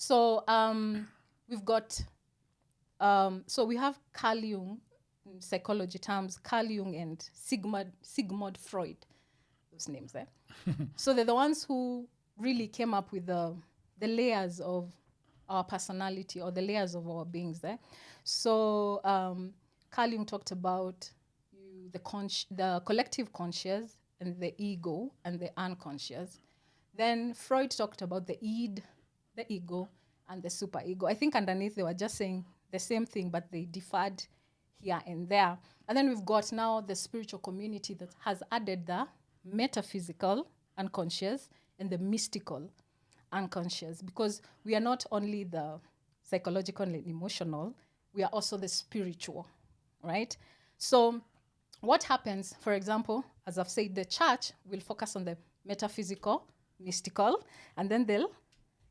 So we've got, so we have Carl Jung, in psychology terms, Carl Jung and Sigmund Freud, those names there. So they're the ones who really came up with the layers of our personality, or the layers of our beings there. So Carl Jung talked about the collective conscious and the ego and the unconscious. Then Freud talked about the id, the ego, and the superego. I think underneath they were just saying the same thing, but they differed here and there. And then we've got now the spiritual community that has added the metaphysical unconscious and the mystical unconscious, because we are not only the psychological and emotional, we are also the spiritual, right? So what happens, for example, as I've said, the church will focus on the metaphysical, mystical, and then they'll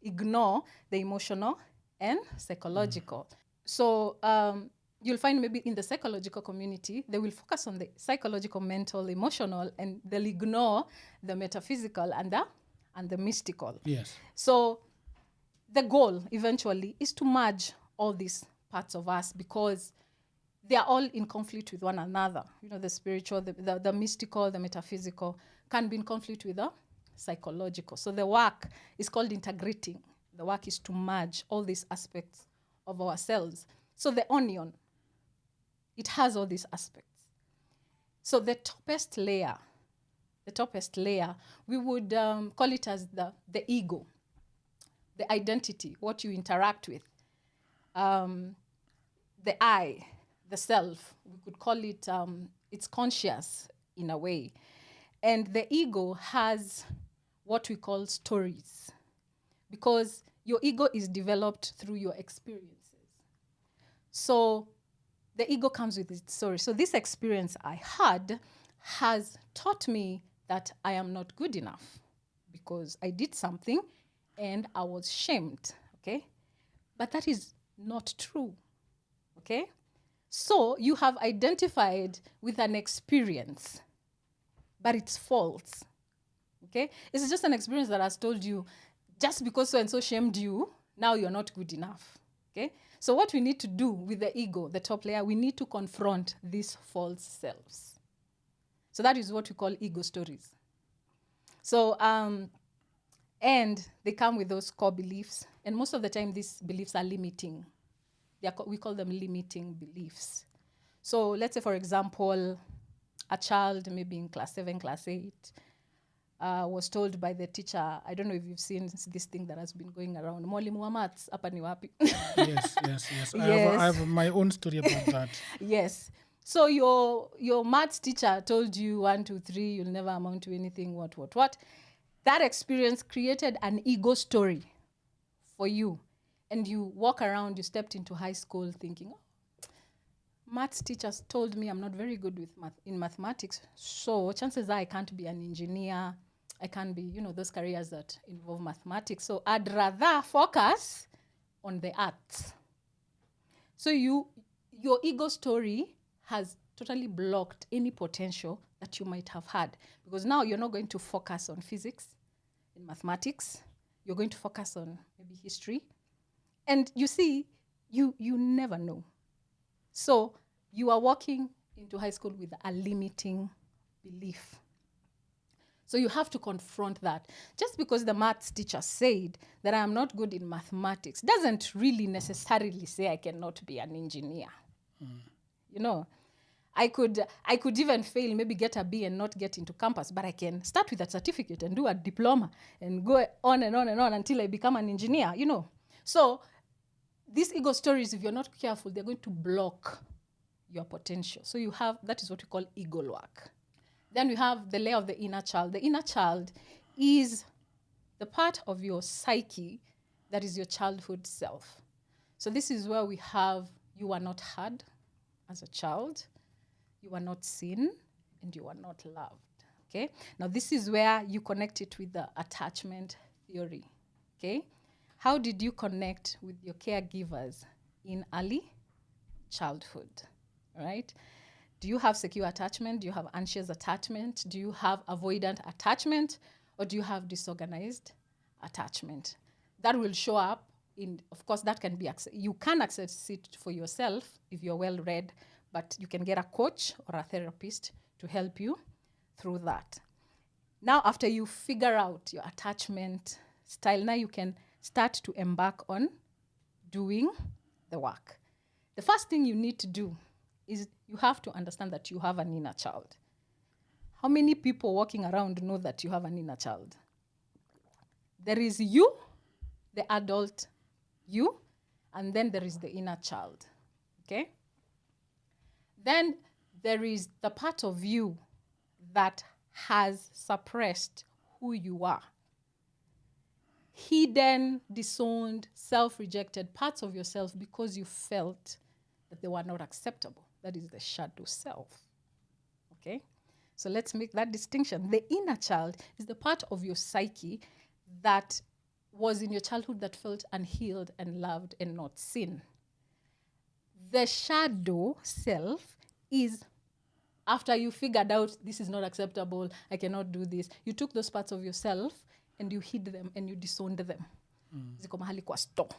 ignore the emotional and psychological. So you'll find maybe in the psychological community, they will focus on the psychological, mental, emotional, and they'll ignore the metaphysical and the mystical. Yes. So the goal eventually is to merge all these parts of us, because they are all in conflict with one another. You know, the spiritual, the mystical, the metaphysical can be in conflict with the psychological. So the work is called integrating. The work is to merge all these aspects of ourselves. So the onion, it has all these aspects. So the toppest layer, we would call it as the ego, the identity, what you interact with, the I, the self. We could call it, it's conscious in a way. And the ego has what we call stories, because your ego is developed through your experiences. So the ego comes with its story. So this experience I had has taught me that I am not good enough because I did something and I was shamed, okay? But that is not true, okay? So you have identified with an experience, but it's false, okay? It's just an experience that has told you, just because so-and-so shamed you, now you're not good enough, okay? So what we need to do with the ego, the top layer, we need to confront these false selves. So that is what we call ego stories. So, and they come with those core beliefs. And most of the time, these beliefs are limiting. We call them limiting beliefs. So let's say, for example, a child maybe in class 7, class 8, was told by the teacher, I don't know if you've seen this thing that has been going around, mwalimu wa maths, hapa ni wapi? Yes. Yes. I have my own story about that. Yes. So your maths teacher told you 1, 2, 3, you'll never amount to anything, what. That experience created an ego story for you. And you walk around, you stepped into high school thinking, maths teachers told me I'm not very good with in mathematics, so chances are I can't be an engineer, I can't be, those careers that involve mathematics. So I'd rather focus on the arts. So your ego story has totally blocked any potential that you might have had, because now you're not going to focus on physics and mathematics. You're going to focus on maybe history. And you see, you never know. So you are walking into high school with a limiting belief. So you have to confront that. Just because the maths teacher said that I am not good in mathematics doesn't really necessarily say I cannot be an engineer. I could even fail, maybe get a B and not get into campus, but I can start with a certificate and do a diploma and go on and on and on until I become an engineer, So these ego stories, if you're not careful, they're going to block your potential. So that is what we call ego work. Then we have the layer of the inner child. The inner child is the part of your psyche that is your childhood self. So this is where we have, you were not heard as a child, you were not seen, and you were not loved, okay? Now this is where you connect it with the attachment theory, okay? How did you connect with your caregivers in early childhood, right? Do you have secure attachment? Do you have anxious attachment? Do you have avoidant attachment? Or do you have disorganized attachment? That will show up Of course, that can be you can access it for yourself if you're well read, but you can get a coach or a therapist to help you through that. Now, after you figure out your attachment style, now you can start to embark on doing the work. The first thing you need to do is you have to understand that you have an inner child. How many people walking around know that you have an inner child? There is you, the adult you, and then there is the inner child, okay? Then there is the part of you that has suppressed who you are. Hidden, disowned, self-rejected parts of yourself because you felt that they were not acceptable. That is the shadow self, okay? So let's make that distinction. The inner child is the part of your psyche that was in your childhood that felt unhealed and loved and not seen. The shadow self is after you figured out this is not acceptable, I cannot do this. You took those parts of yourself and you hid them and you disowned them. Ziko mahali kwa store.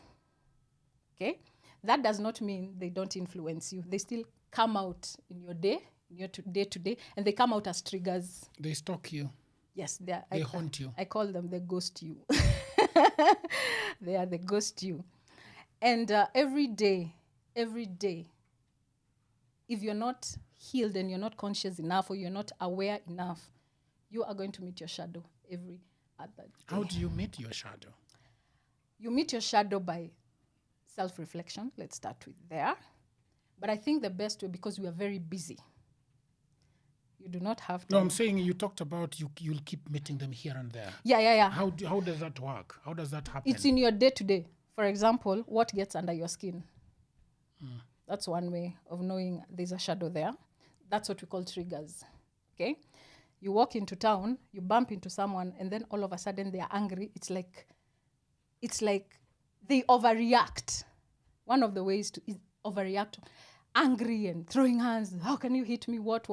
Okay? That does not mean they don't influence you. They still come out in your day, in your day to day, and they come out as triggers. They stalk you. Yes, they haunt you. I call them the ghost you. They are the ghost you. And every day, if you're not healed and you're not conscious enough or you're not aware enough, you are going to meet your shadow every other day. How do you meet your shadow? You meet your shadow by self-reflection. Let's start with there. But I think the best way, because we are very busy, you do not have time. No, I'm saying you talked about you'll keep meeting them here and there. Yeah. How does that work? How does that happen? It's in your day-to-day. For example, what gets under your skin? That's one way of knowing there's a shadow there. That's what we call triggers, okay? You walk into town, you bump into someone, and then all of a sudden they are angry. It's like they overreact. One of the ways to is overreact, angry and throwing hands. How can you hit me? What?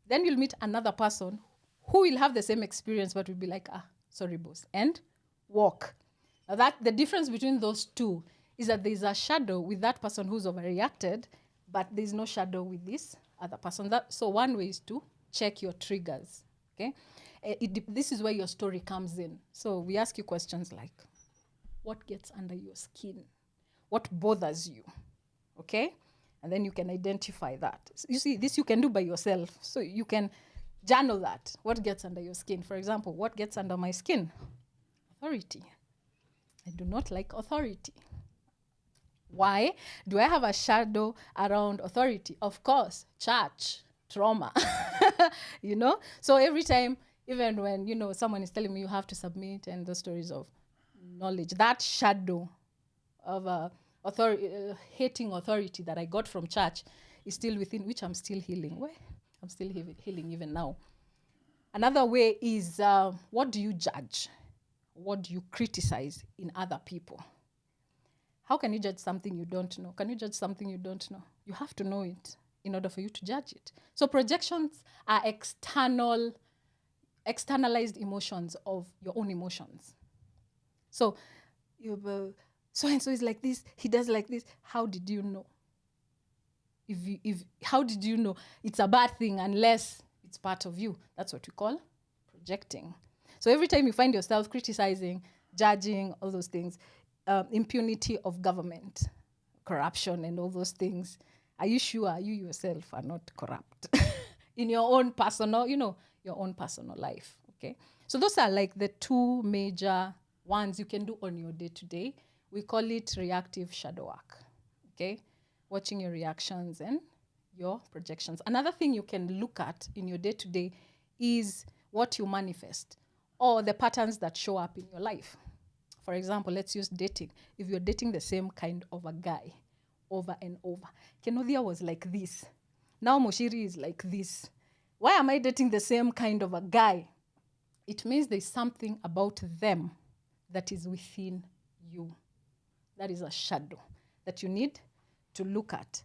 Then you'll meet another person who will have the same experience, but will be like, sorry, boss, and walk. Now that the difference between those two is that there's a shadow with that person who's overreacted, but there's no shadow with this other person. So one way is to check your triggers, okay? This is where your story comes in. So we ask you questions like, what gets under your skin? What bothers you, okay? And then you can identify that. So you see, this you can do by yourself. So you can journal that. What gets under your skin? For example, what gets under my skin? Authority. I do not like authority. Why? Do I have a shadow around authority? Of course, church, trauma, you know? So every time, even when, someone is telling me you have to submit and those stories of knowledge, that shadow of hating authority that I got from church is still within, which I'm still healing. Well, I'm still healing even now. Another way is, what do you judge? What do you criticize in other people? How can you judge something you don't know? Can you judge something you don't know? You have to know it in order for you to judge it. So projections are externalized emotions of your own emotions. So so-and-so is like this, he does like this. How did you know? How did you know it's a bad thing unless it's part of you? That's what we call projecting. So every time you find yourself criticizing, judging, all those things, impunity of government, corruption and all those things, are you sure you yourself are not corrupt in your own personal, your own personal life, okay? So those are like the two major ones you can do on your day-to-day. We call it reactive shadow work, okay? Watching your reactions and your projections. Another thing you can look at in your day-to-day is what you manifest or the patterns that show up in your life. For example, let's use dating. If you're dating the same kind of a guy over and over. Kenodia was like this. Now Moshiri is like this. Why am I dating the same kind of a guy? It means there's something about them that is within you. That is a shadow that you need to look at.